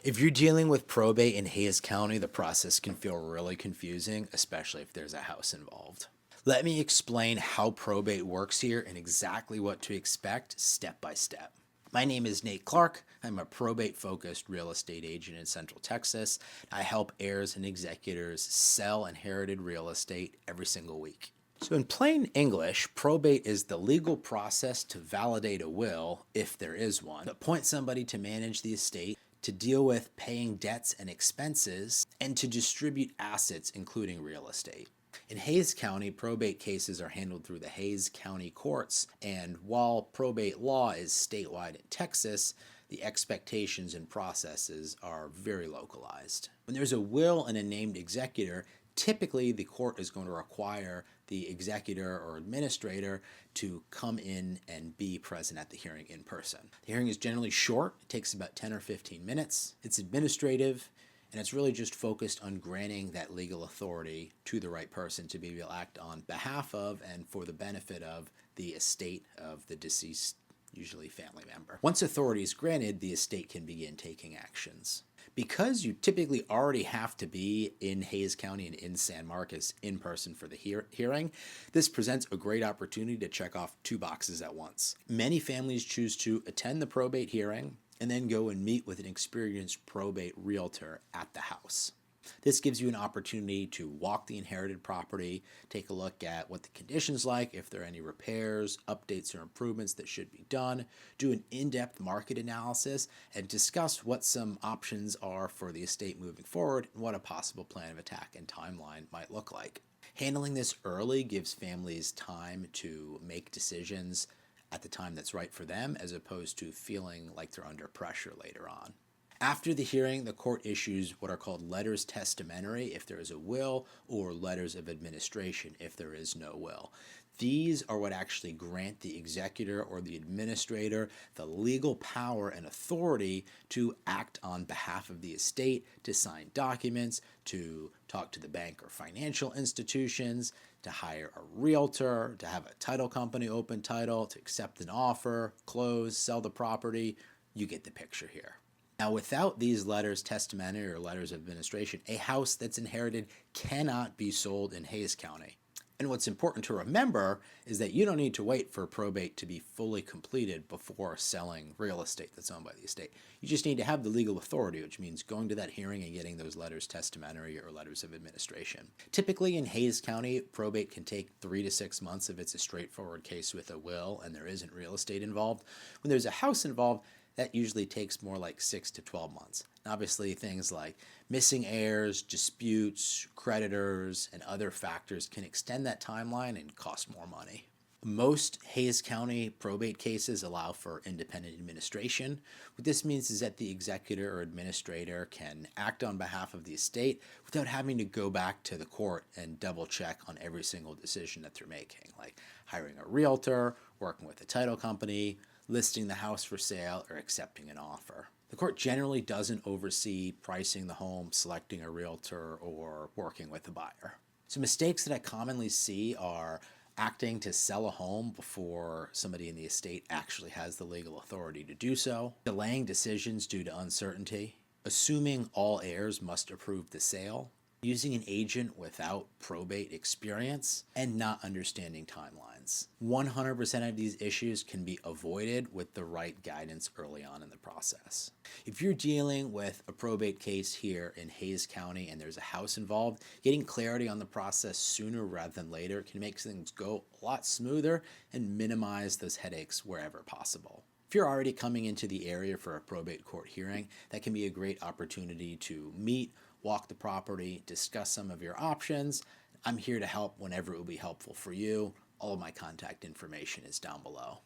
If you're dealing with probate in Hayes County, the process can feel really confusing, especially if there's a house involved. Let me explain how probate works here and exactly what to expect step by step. My name is Nate Clark. I'm a probate-focused real estate agent in Central Texas. I help heirs and executors sell inherited real estate every single week. So in plain English, probate is the legal process to validate a will, if there is one, appoint somebody to manage the estate, to deal with paying debts and expenses, and to distribute assets, including real estate. In Hayes County, probate cases are handled through the Hayes County courts, and while probate law is statewide in Texas, the expectations and processes are very localized. When there's a will and a named executor, typically the court is going to require the executor or administrator to come in and be present at the hearing in person. The hearing is generally short. It takes about 10 or 15 minutes. It's administrative, and it's really just focused on granting that legal authority to the right person to be able to act on behalf of and for the benefit of the estate of the deceased, usually family member. Once authority is granted, the estate can begin taking actions. Because you typically already have to be in Hayes County and in San Marcos in person for the hearing, this presents a great opportunity to check off two boxes at once. Many families choose to attend the probate hearing and then go and meet with an experienced probate realtor at the house. This gives you an opportunity to walk the inherited property, take a look at what the condition's like, if there are any repairs, updates, or improvements that should be done, do an in-depth market analysis, and discuss what some options are for the estate moving forward and what a possible plan of attack and timeline might look like. Handling this early gives families time to make decisions at the time that's right for them, as opposed to feeling like they're under pressure later on. After the hearing, the court issues what are called letters testamentary if there is a will, or letters of administration if there is no will. These are what actually grant the executor or the administrator the legal power and authority to act on behalf of the estate, to sign documents, to talk to the bank or financial institutions, to hire a realtor, to have a title company open title, to accept an offer, close, sell the property. You get the picture here. Now, without these letters testamentary or letters of administration, a house that's inherited cannot be sold in Hayes County. And what's important to remember is that you don't need to wait for probate to be fully completed before selling real estate that's owned by the estate. You just need to have the legal authority, which means going to that hearing and getting those letters testamentary or letters of administration. Typically in Hayes County, probate can take 3 to 6 months if it's a straightforward case with a will and there isn't real estate involved. When there's a house involved, that usually takes more like 6 to 12 months. Obviously, things like missing heirs, disputes, creditors, and other factors can extend that timeline and cost more money. Most Hayes County probate cases allow for independent administration. What this means is that the executor or administrator can act on behalf of the estate without having to go back to the court and double check on every single decision that they're making, like hiring a realtor, working with a title company, listing the house for sale, or accepting an offer. The court generally doesn't oversee pricing the home, selecting a realtor, or working with a buyer. So mistakes that I commonly see are acting to sell a home before somebody in the estate actually has the legal authority to do so, delaying decisions due to uncertainty, assuming all heirs must approve the sale, using an agent without probate experience, and not understanding timelines. 100% of these issues can be avoided with the right guidance early on in the process. If you're dealing with a probate case here in Hayes County and there's a house involved, getting clarity on the process sooner rather than later can make things go a lot smoother and minimize those headaches wherever possible. If you're already coming into the area for a probate court hearing, that can be a great opportunity to meet, walk the property, discuss some of your options. I'm here to help whenever it will be helpful for you. All of my contact information is down below.